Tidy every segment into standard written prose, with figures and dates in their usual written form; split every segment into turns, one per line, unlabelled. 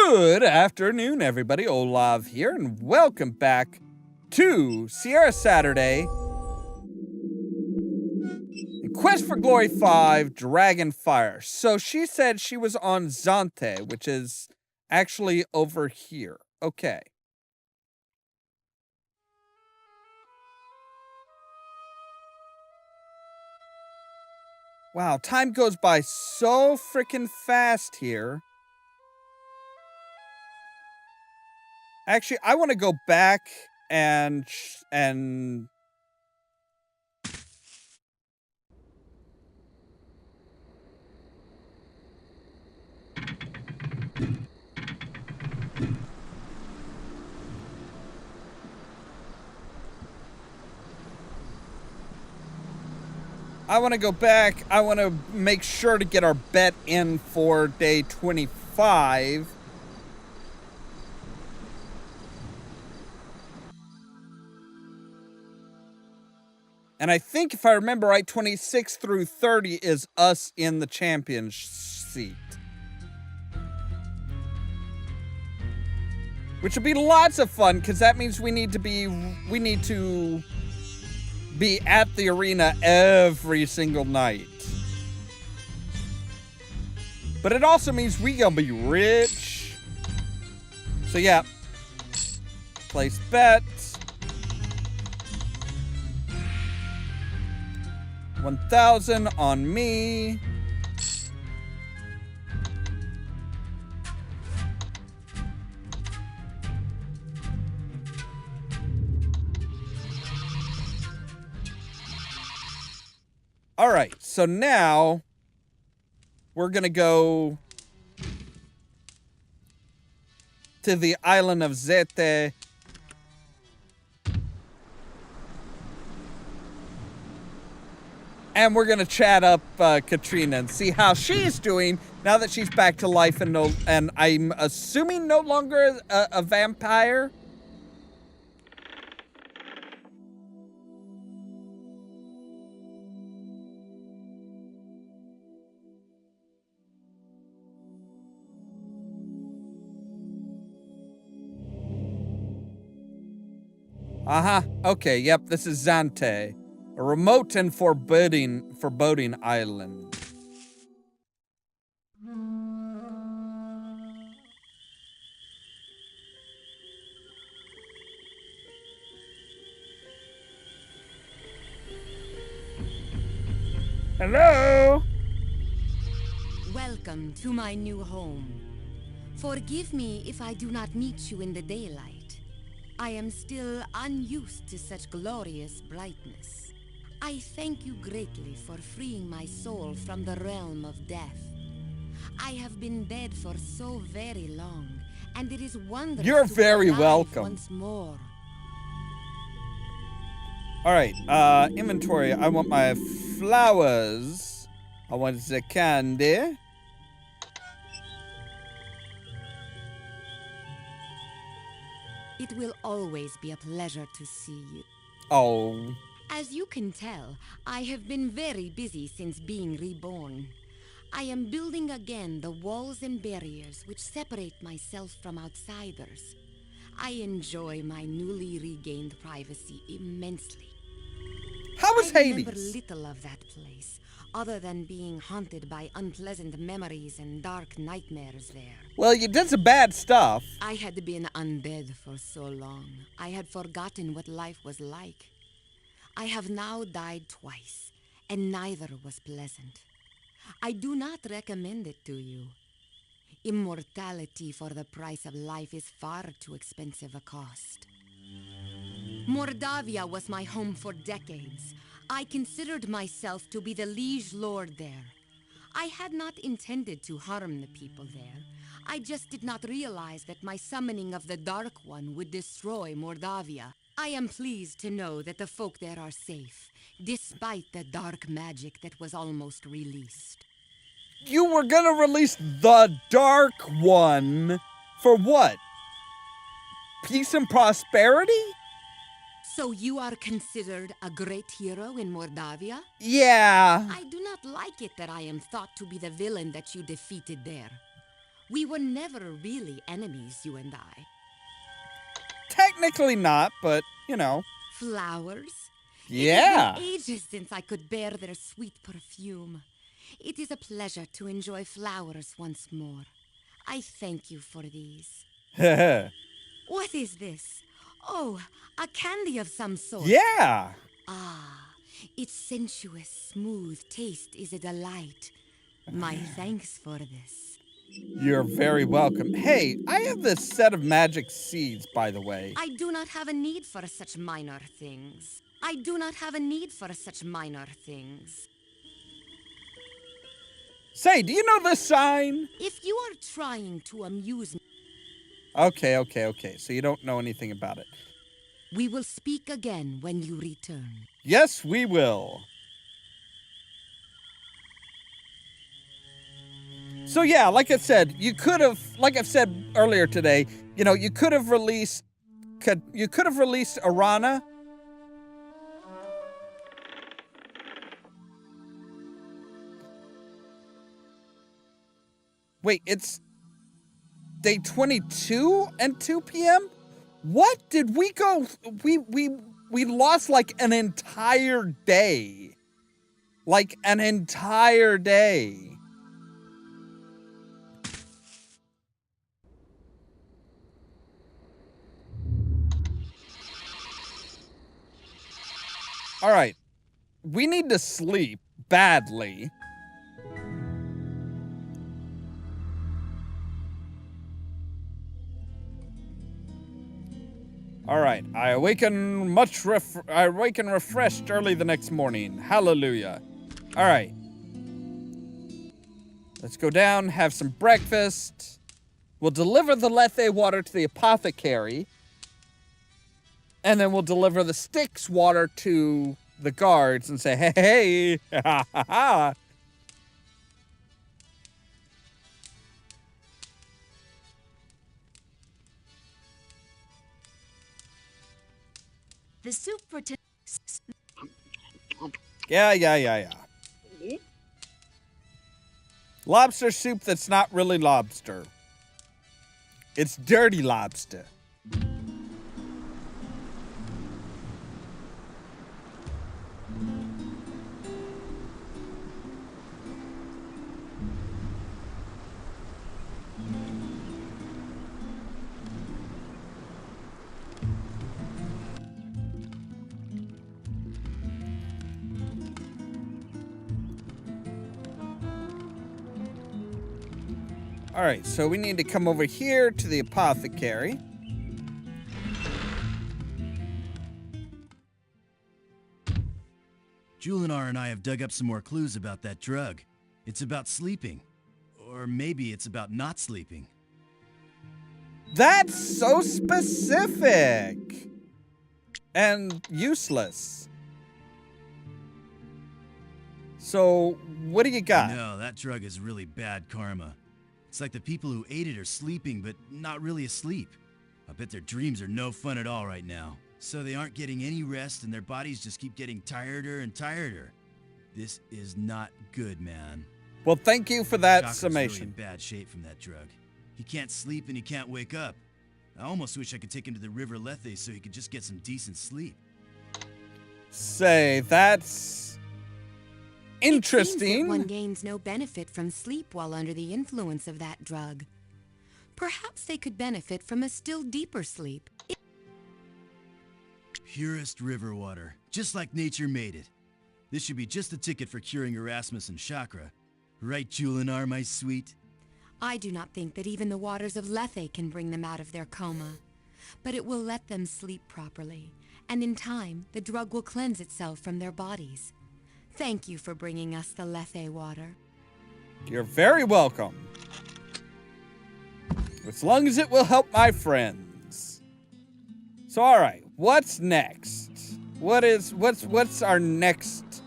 Good afternoon, everybody. Ollamh here, and welcome back to Sierra Saturday. Quest for Glory 5, Dragonfire. So she said she was on Zante, which is actually over here. Okay. Wow, time goes by so freaking fast here. Actually, I want to go back and I want to go back. I want to make sure to get our bet in for day 25. And I think if I remember right, 26 through 30 is us in the champion seat. Which will be lots of fun, because that means we need to be at the arena every single night. But it also means we gonna be rich. So yeah. Place bets. 1,000 on me. All right, so now we're gonna go to the island of Zete. And we're gonna chat up Katrina and see how she's doing now that she's back to life and I'm assuming no longer a vampire. Okay, yep, this is Zante. A remote and foreboding island. Hello?
Welcome to my new home. Forgive me if I do not meet you in the daylight. I am still unused to such glorious brightness. I thank you greatly for freeing my soul from the realm of death. I have been dead for so very long, and it is wonderful.
You're very
to be alive
welcome.
once more.
All right, inventory. I want my flowers. I want the candy.
It will always be a pleasure to see you.
Oh.
As you can tell, I have been very busy since being reborn. I am building again the walls and barriers which separate myself from outsiders. I enjoy my newly regained privacy immensely.
How was
I
Hades?
remember little of that place, other than being haunted by unpleasant memories and dark nightmares there.
Well, you did some bad stuff.
I had been undead for so long, I had forgotten what life was like. I have now died twice, and neither was pleasant. I do not recommend it to you. Immortality for the price of life is far too expensive a cost. Mordavia was my home for decades. I considered myself to be the liege lord there. I had not intended to harm the people there. I just did not realize that my summoning of the Dark One would destroy Mordavia. I am pleased to know that the folk there are safe, despite the dark magic that was almost released.
You were gonna release the Dark One for what? Peace and prosperity?
So you are considered a great hero in Mordavia?
Yeah.
I do not like it that I am thought to be the villain that you defeated there. We were never really enemies, you and I.
Technically not, but, you know.
Flowers?
Yeah.
It has been ages since I could bear their sweet perfume. It is a pleasure to enjoy flowers once more. I thank you for these. What is this? Oh, a candy of some sort.
Yeah.
Ah, its sensuous, smooth taste is a delight. My thanks for this.
You're very welcome. Hey, I have this set of magic seeds, by the way.
I do not have a need for such minor things. I do not have a need for such minor things.
Say, do you know this sign?
If you are trying to amuse me,
Okay. So you don't know anything about it.
we will speak again when you return.
Yes, we will. So yeah, like I said, you could have, like I've said earlier today, you know, you could have released Arana. Wait, it's day 22 and 2 p.m.? What did we go? We lost like an entire day. Like an entire day. All right. We need to sleep badly. All right. I awaken refreshed early the next morning. Hallelujah. All right. Let's go down, have some breakfast. We'll deliver the Lethe water to the apothecary. And then we'll deliver the Styx water to the guards and say, hey, ha, ha, ha.
The soup for
Yeah. Lobster soup that's not really lobster. It's dirty lobster. All right, so we need to come over here to the apothecary.
Julinar and I have dug up some more clues about that drug. It's about sleeping. Or maybe it's about not sleeping.
That's so specific and useless. So, what do you got?
No, that drug is really bad karma. It's like the people who ate it are sleeping, but not really asleep. I bet their dreams are no fun at all right now. So they aren't getting any rest and their bodies just keep getting tireder and tireder. This is not good, man.
Well, thank you for that
Chakra's
summation.
really in bad shape from that drug. He can't sleep and he can't wake up. I almost wish I could take him to the River Lethe so he could just get some decent sleep.
Say, that's
It seems
interesting.
that one gains no benefit from sleep while under the influence of that drug. Perhaps they could benefit from a still deeper sleep.
Purest river water, just like nature made it. This should be just the ticket for curing Erasmus and Chakra. Right, Julinar, my sweet?
I do not think that even the waters of Lethe can bring them out of their coma. But it will let them sleep properly, and in time, the drug will cleanse itself from their bodies. Thank you for bringing us the Lethe water.
You're very welcome. As long as it will help my friends. So, all right, what's next? What's our next?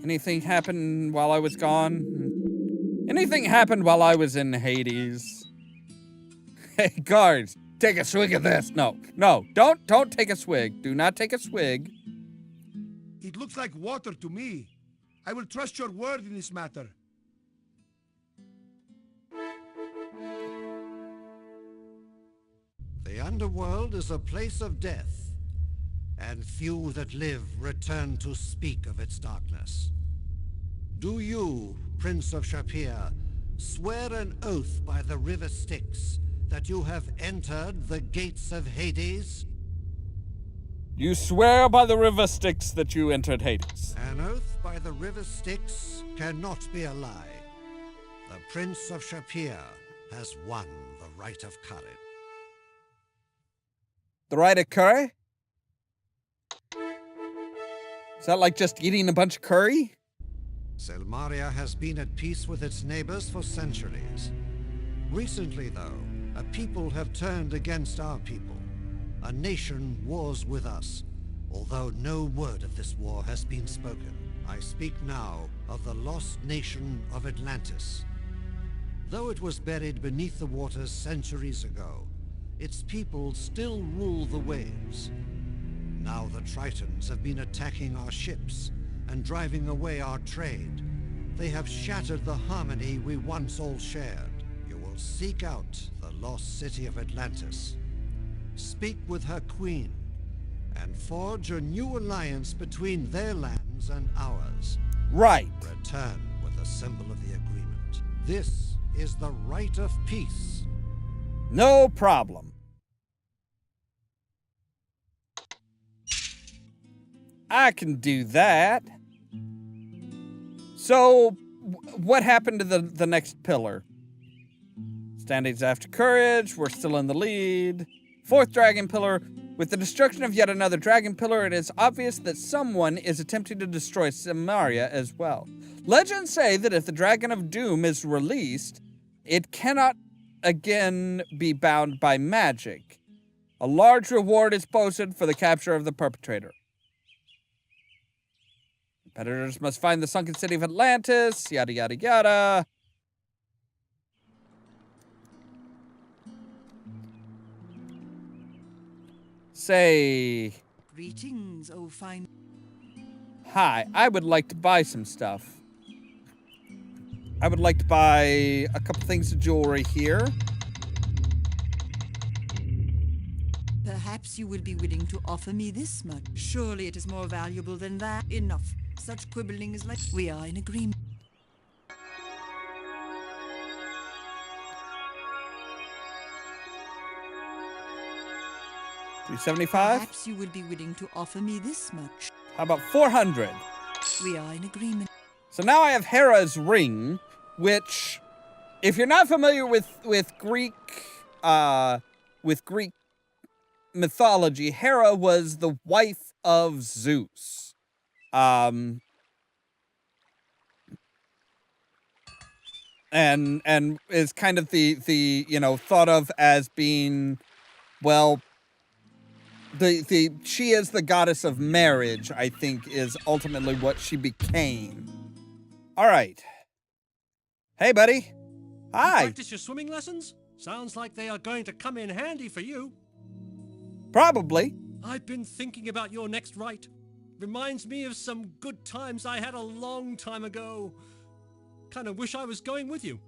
Anything happened while I was gone? Anything happened while I was in Hades? Hey, guards, take a swig of this. No, don't take a swig. Do not take a swig.
It looks like water to me. I will trust your word in this matter.
The underworld is a place of death, and few that live return to speak of its darkness. Do you, Prince of Shapir, swear an oath by the river Styx that you have entered the gates of Hades?
You swear by the river Styx that you entered Hades.
An oath by the river Styx cannot be a lie. The Prince of Shapir has won the Rite of Courage.
The Rite of Curry? Is that like just eating a bunch of curry?
Selmaria has been at peace with its neighbors for centuries. Recently, though, a people have turned against our people. A nation wars with us, although no word of this war has been spoken. I speak now of the lost nation of Atlantis. Though it was buried beneath the waters centuries ago, its people still rule the waves. Now the Tritons have been attacking our ships and driving away our trade. They have shattered the harmony we once all shared. You will seek out the lost city of Atlantis, speak with her queen, and forge a new alliance between their lands and ours.
Right.
Return with a symbol of the agreement. This is the Rite of Peace.
No problem. I can do that. So, what happened to the next pillar? Standings after courage, we're still in the lead. Fourth dragon pillar. With the destruction of yet another dragon pillar, it is obvious that someone is attempting to destroy Samaria as well. Legends say that if the Dragon of Doom is released, it cannot again be bound by magic. A large reward is posted for the capture of the perpetrator. Competitors must find the sunken city of Atlantis, yada yada yada. Say,
Greetings, oh fine.
hi, I would like to buy some stuff. I would like to buy a couple things of jewelry here.
Perhaps you will be willing to offer me this much. Surely it is more valuable than that. Enough. Such quibbling is like... We are in agreement.
375?
Perhaps you will be willing to offer me this much.
How about 400?
We are in agreement.
So now I have Hera's ring, which, if you're not familiar with Greek mythology, Hera was the wife of Zeus. And is kind of the thought of as being, well, she is the goddess of marriage, I think, is ultimately what she became. All right. Hey, buddy. Hi.
Practice your swimming lessons? Sounds like they are going to come in handy for you.
Probably.
I've been thinking about your next rite. Reminds me of some good times I had a long time ago. Kind of wish I was going with you.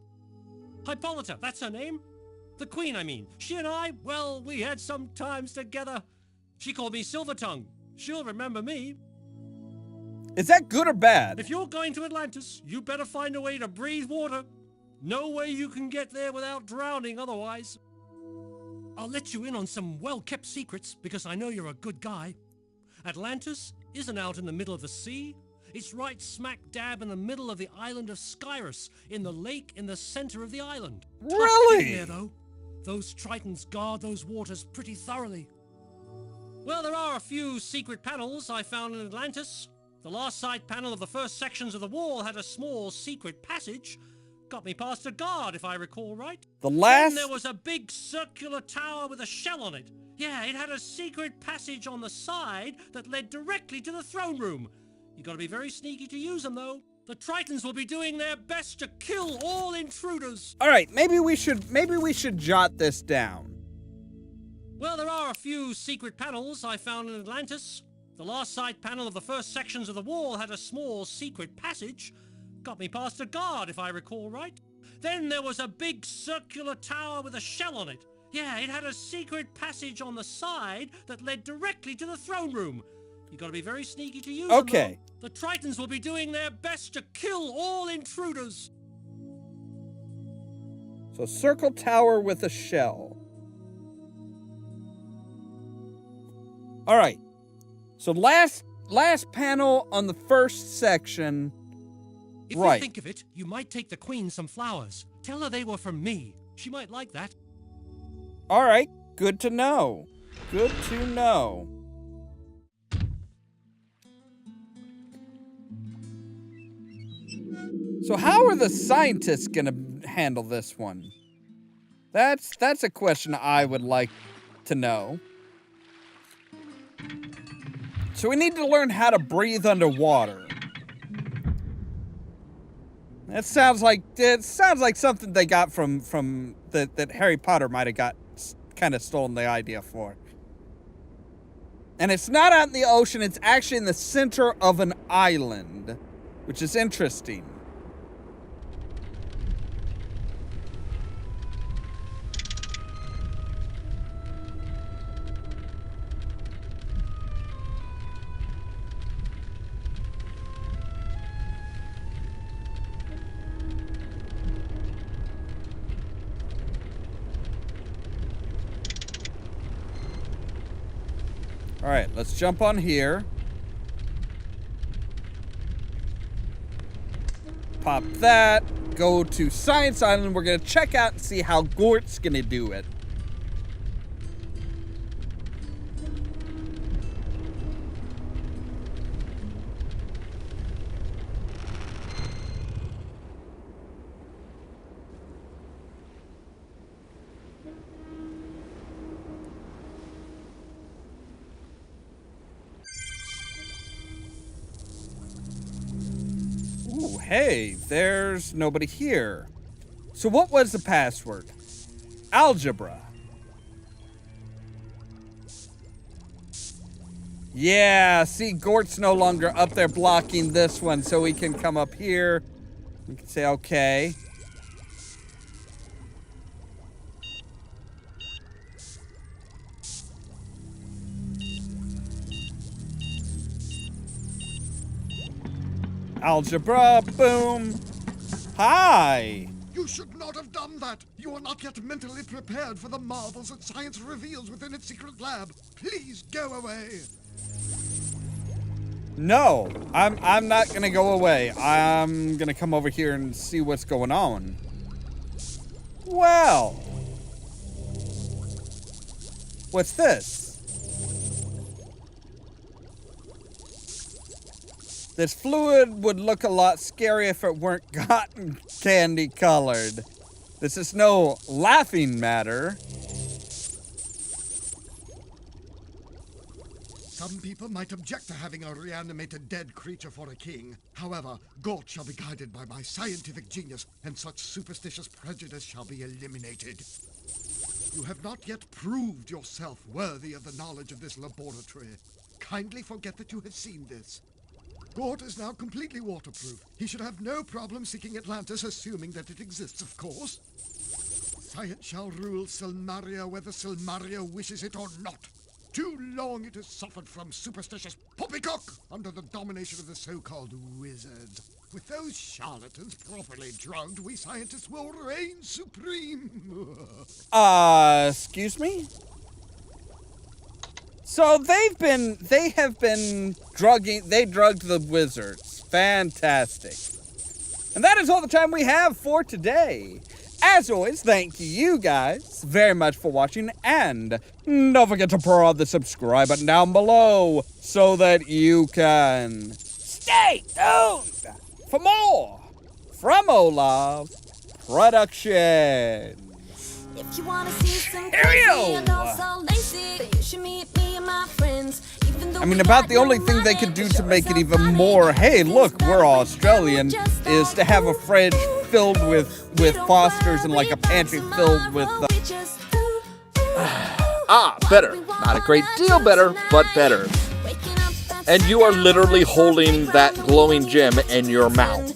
Hippolyta, that's her name? The queen, I mean. She and I, well, we had some times together. She called me Silvertongue. She'll remember me.
Is that good or bad?
If you're going to Atlantis, you better find a way to breathe water. No way you can get there without drowning otherwise. I'll let you in on some well-kept secrets because I know you're a good guy. Atlantis isn't out in the middle of the sea. It's right smack dab in the middle of the island of Skyrus, in the lake in the center of the island.
Really?
Tough getting there, though. Those Tritons guard those waters pretty thoroughly. Well, there are a few secret panels I found in Atlantis. The last side panel of the first sections of the wall had a small secret passage. Got me past a guard, if I recall right.
The last...
Then there was a big circular tower with a shell on it. Yeah, it had a secret passage on the side that led directly to the throne room. You gotta be very sneaky to use them, though. The Tritons will be doing their best to kill all intruders.
All right, maybe we should jot this down.
Well, there are a few secret panels I found in Atlantis. The last side panel of the first sections of the wall had a small secret passage. Got me past a guard, if I recall right. Then there was a big circular tower with a shell on it. Yeah, it had a secret passage on the side that led directly to the throne room. You gotta be very sneaky to use them,
Okay.
though. The Tritons will be doing their best to kill all intruders.
So circle tower with a shell. All right. So last panel on the first section.
If
Right.
you think of it, you might take the queen some flowers. Tell her they were from me. She might like that.
All right. Good to know. Good to know. So how are the scientists gonna handle this one? That's a question I would like to know. So we need to learn how to breathe underwater. That sounds like something they got from that Harry Potter might have got kind of stolen the idea for. And it's not out in the ocean, it's actually in the center of an island, which is interesting. All right, let's jump on here. Pop that. Go to Science Island. We're going to check out and see how Gort's going to do it. Ooh, hey, there's nobody here. So what was the password? Algebra. Yeah, see, Gort's no longer up there blocking this one, so we can come up here. We can say, okay. Algebra, boom. Hi.
You should not have done that. You are not yet mentally prepared for the marvels that science reveals within its secret lab. Please go away.
No, I'm not gonna go away. I'm gonna come over here and see what's going on. Well, what's this? This fluid would look a lot scary if it weren't cotton candy colored. This is no laughing matter.
Some people might object to having a reanimated dead creature for a king. However, Gort shall be guided by my scientific genius, and such superstitious prejudice shall be eliminated. You have not yet proved yourself worthy of the knowledge of this laboratory. Kindly forget that you have seen this. Gort is now completely waterproof. He should have no problem seeking Atlantis, assuming that it exists, of course. Science shall rule Silmaria whether Silmaria wishes it or not. Too long it has suffered from superstitious poppycock under the domination of the so-called wizards. With those charlatans properly drugged, we scientists will reign supreme.
Excuse me? So they have been they drugged the wizards. Fantastic. And that is all the time we have for today. As always, thank you guys very much for watching, and don't forget to prod the subscribe button down below so that you can stay tuned for more from Ollamh Productions.
If you wanna see some
Here we
crazy
go.
and also lazy, then you should meet me and my friends. Even though
I mean,
we
about
got
the only
no
thing they
money,
could do
we
to
sure
make
as
it
hell
even
funny.
more, hey,
Things
look,
better
we're
when
Australian,
we're just
is to have a fridge filled with Fosters and like a pantry filled with...
better. Not a great deal better, but better.
And you are literally holding that glowing gem in your mouth.